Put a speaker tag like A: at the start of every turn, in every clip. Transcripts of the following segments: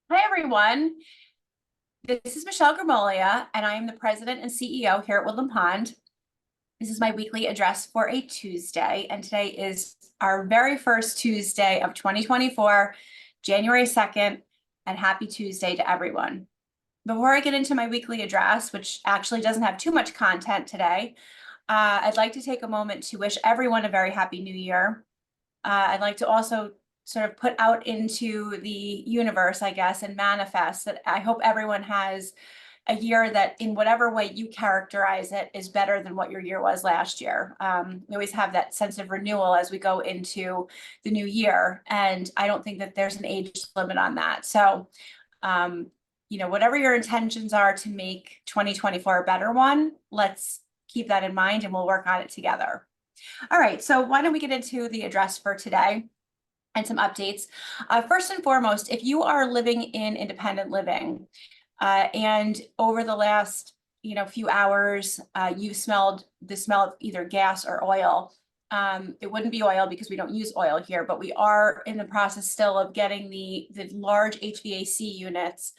A: Hi, everyone. This is Michelle Gramoglia, and I am the president and CEO here at Woodland Pond. This is my weekly address for a Tuesday, and today is our very first Tuesday of 2024, January 2nd, and happy Tuesday to everyone. Before I get into my weekly address, which actually doesn't have too much content today, I'd like to take a moment to wish everyone a very happy new year. I'd like to also sort of put out into the universe, I guess, and manifest that I hope everyone has a year that, in whatever way you characterize it, is better than what your year was last year. We always have that sense of renewal as we go into the new year, and I don't think that there's an age limit on that. So, whatever your intentions are to make 2024 a better one, let's keep that in mind and we'll work on it together. All right, so why don't we get into the address for today and some updates. First and foremost, if you are living in independent living and over the last few hours, you've smelled the smell of either gas or oil. It wouldn't be oil because we don't use oil here, but we are in the process still of getting the large HVAC units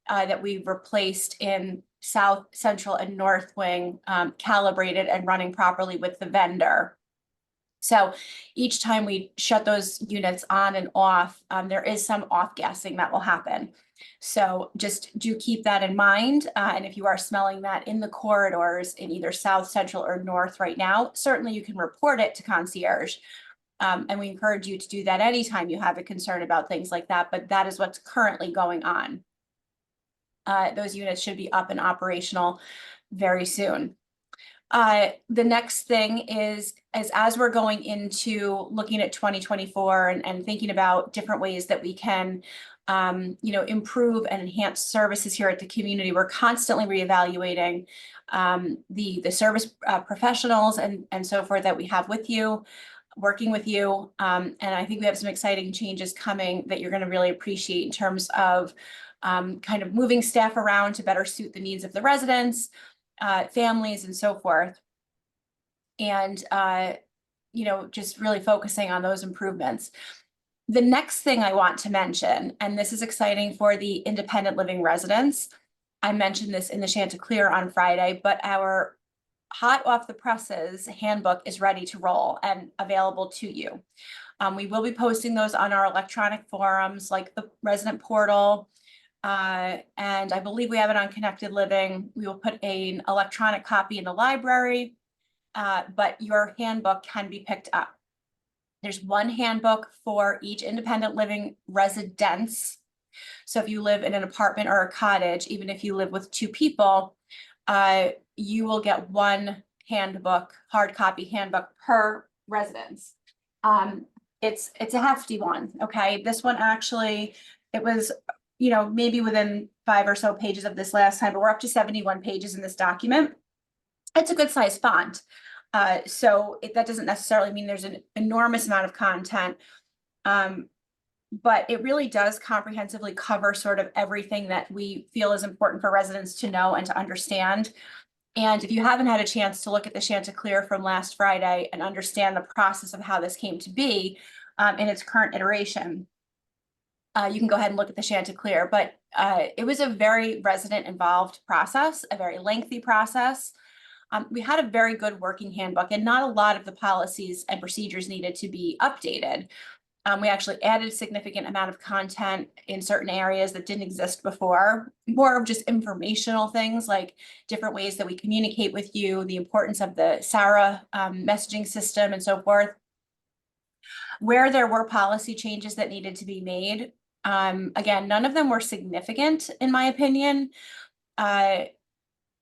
A: that we've replaced in South, Central, and North Wing, calibrated and running properly with the vendor. So each time we shut those units on and off, there is some off-gassing that will happen. So just do keep that in mind. And if you are smelling that in the corridors in either South, Central, or North right now, certainly you can report it to concierge. And we encourage you to do that anytime you have a concern about things like that, but that is what's currently going on. Those units should be up and operational very soon. The next thing is as we're going into looking at 2024 and thinking about different ways that we can improve and enhance services here at the community, we're constantly reevaluating the service professionals and so forth that we have with you, working with you. And I think we have some exciting changes coming that you're going to really appreciate in terms of kind of moving staff around to better suit the needs of the residents, families, and so forth. And, just really focusing on those improvements. The next thing I want to mention, and this is exciting for the independent living residents, I mentioned this in the Chanticleer on Friday, but our hot off the presses handbook is ready to roll and available to you. We will be posting those on our electronic forums like the resident portal, and I believe we have it on Connected Living. We will put an electronic copy in the library, but your handbook can be picked up. There's one handbook for each independent living residence. So if you live in an apartment or a cottage, even if you live with two people, you will get one handbook, hard copy handbook per residence. It's a hefty one, okay? This one actually, it was maybe within 5 or so pages of this last time, but we're up to 71 pages in this document. It's a good size font. So that doesn't necessarily mean there's an enormous amount of content, but it really does comprehensively cover sort of everything that we feel is important for residents to know and to understand. And if you haven't had a chance to look at the Chanticleer from last Friday and understand the process of how this came to be in its current iteration, you can go ahead and look at the Chanticleer. But it was a very resident involved process, a very lengthy process. We had a very good working handbook and not a lot of the policies and procedures needed to be updated. We actually added a significant amount of content in certain areas that didn't exist before, more of just informational things like different ways that we communicate with you, the importance of the SARA messaging system and so forth. Where there were policy changes that needed to be made, again, none of them were significant in my opinion.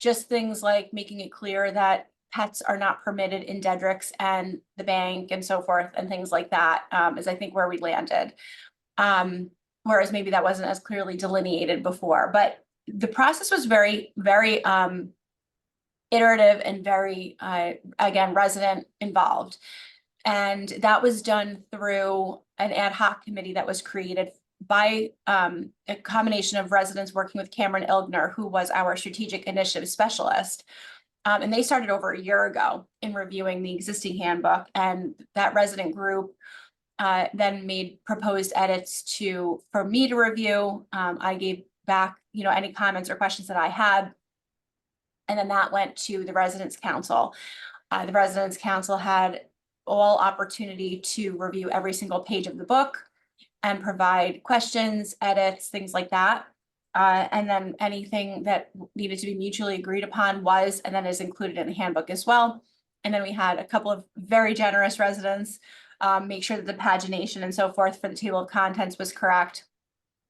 A: Just things like making it clear that pets are not permitted in Dedrick's and the bank and so forth and things like that, is I think where we landed. Whereas maybe that wasn't as clearly delineated before, but the process was very, very iterative and very, again, resident involved. And that was done through an ad hoc committee that was created by a combination of residents working with Cameron Ilgner, who was our strategic initiative specialist. And they started over a year ago in reviewing the existing handbook, and that resident group then made proposed edits for me to review. I gave back, any comments or questions that I had. And then that went to the Residents Council. The Residents Council had all opportunity to review every single page of the book and provide questions, edits, things like that. And then anything that needed to be mutually agreed upon was, and then is included in the handbook as well. And then we had a couple of very generous residents make sure that the pagination and so forth for the table of contents was correct.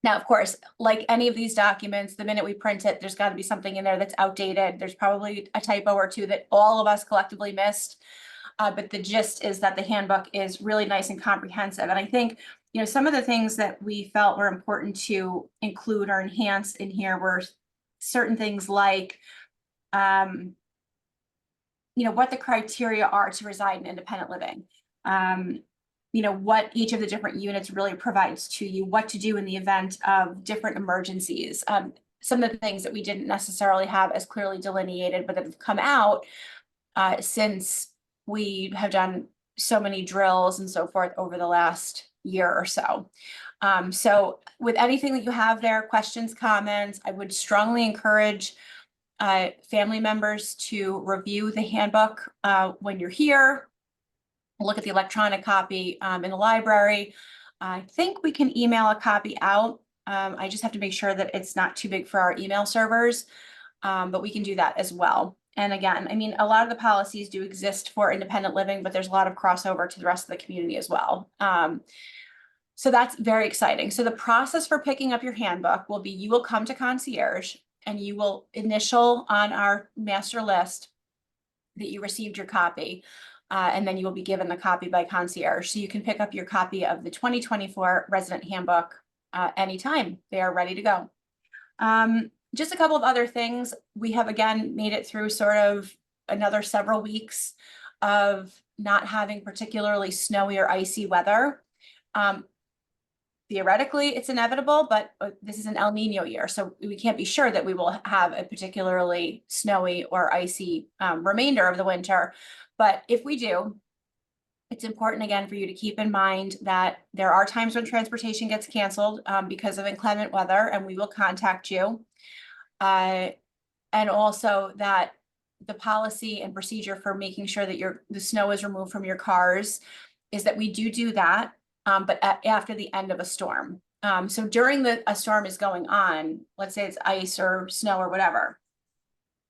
A: Now, of course, like any of these documents, the minute we print it, there's got to be something in there that's outdated. There's probably a typo or two that all of us collectively missed. But the gist is that the handbook is really nice and comprehensive. And I think, some of the things that we felt were important to include or enhance in here were certain things like, what the criteria are to reside in independent living. What each of the different units really provides to you, what to do in the event of different emergencies. Some of the things that we didn't necessarily have as clearly delineated, but that have come out since we have done so many drills and so forth over the last year or so. So with anything that you have there, questions, comments, I would strongly encourage family members to review the handbook when you're here. Look at the electronic copy in the library. I think we can email a copy out. I just have to make sure that it's not too big for our email servers, but we can do that as well. And again, a lot of the policies do exist for independent living, but there's a lot of crossover to the rest of the community as well. So that's very exciting. So the process for picking up your handbook will be, you will come to concierge and you will initial on our master list that you received your copy. And then you will be given the copy by concierge. So you can pick up your copy of the 2024 resident handbook anytime. They are ready to go. Just a couple of other things. We have, again, made it through sort of another several weeks of not having particularly snowy or icy weather. Theoretically, it's inevitable, but this is an El Nino year, so we can't be sure that we will have a particularly snowy or icy remainder of the winter. But if we do, it's important, again, for you to keep in mind that there are times when transportation gets canceled because of inclement weather, and we will contact you. And also that the policy and procedure for making sure that the snow is removed from your cars is that we do that, but after the end of a storm. So during a storm is going on, let's say it's ice or snow or whatever,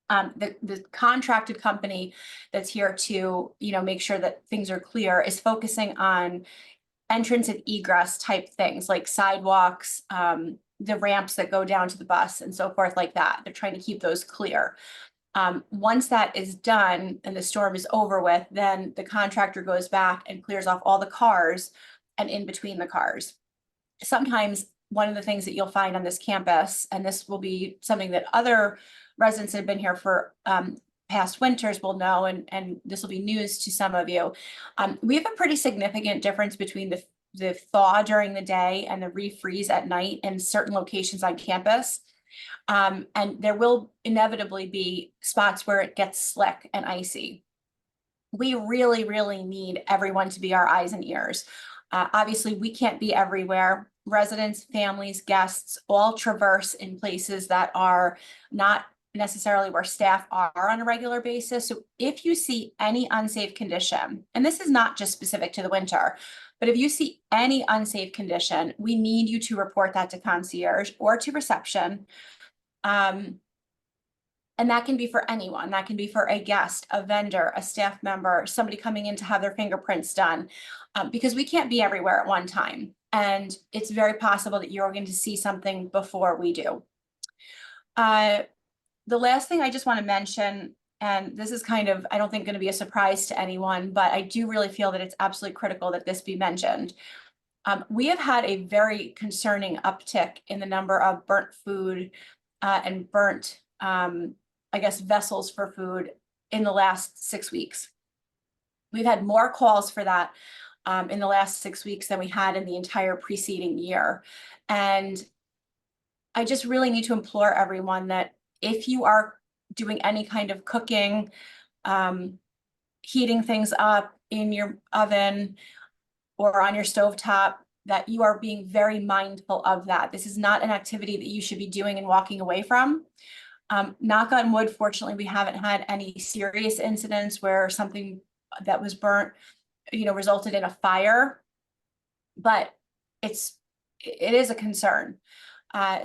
A: the contracted company that's here to, make sure that things are clear is focusing on entrance and egress type things like sidewalks, the ramps that go down to the bus and so forth like that. They're trying to keep those clear. Once that is done and the storm is over with, then the contractor goes back and clears off all the cars and in between the cars. Sometimes one of the things that you'll find on this campus, and this will be something that other residents that have been here for past winters will know, and this will be news to some of you. We have a pretty significant difference between the thaw during the day and the refreeze at night in certain locations on campus. And there will inevitably be spots where it gets slick and icy. We really, really need everyone to be our eyes and ears. Obviously, we can't be everywhere. Residents, families, guests all traverse in places that are not necessarily where staff are on a regular basis. So if you see any unsafe condition, and this is not just specific to the winter, but if you see any unsafe condition, we need you to report that to concierge or to reception. And that can be for anyone. That can be for a guest, a vendor, a staff member, somebody coming in to have their fingerprints done, because we can't be everywhere at one time. And it's very possible that you're going to see something before we do. The last thing I just want to mention, and this is kind of, I don't think, going to be a surprise to anyone, but I do really feel that it's absolutely critical that this be mentioned. We have had a very concerning uptick in the number of burnt food and burnt, I guess, vessels for food in the last 6 weeks. We've had more calls for that in the last 6 weeks than we had in the entire preceding year. And I just really need to implore everyone that if you are doing any kind of cooking, heating things up in your oven, or on your stovetop, that you are being very mindful of that. This is not an activity that you should be doing and walking away from. Knock on wood, fortunately, we haven't had any serious incidents where something that was burnt, resulted in a fire, but it is a concern.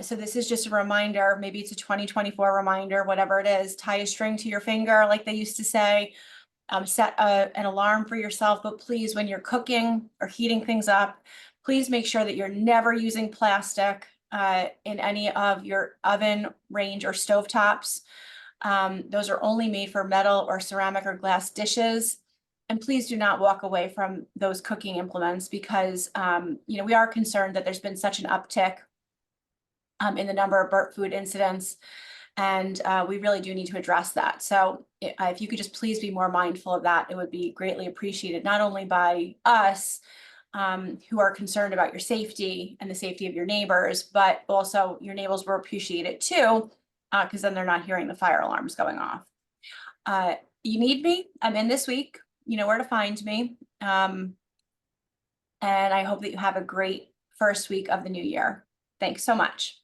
A: So this is just a reminder, maybe it's a 2024 reminder, whatever it is, tie a string to your finger, like they used to say. Set an alarm for yourself, but please, when you're cooking or heating things up, please make sure that you're never using plastic in any of your oven, range, or stovetops. Those are only made for metal or ceramic or glass dishes. And please do not walk away from those cooking implements because, we are concerned that there's been such an uptick in the number of burnt food incidents. And we really do need to address that. So if you could just please be more mindful of that, it would be greatly appreciated, not only by us who are concerned about your safety and the safety of your neighbors, but also your neighbors will appreciate it too, because then they're not hearing the fire alarms going off. You need me, I'm in this week, you know where to find me. And I hope that you have a great first week of the new year. Thanks so much.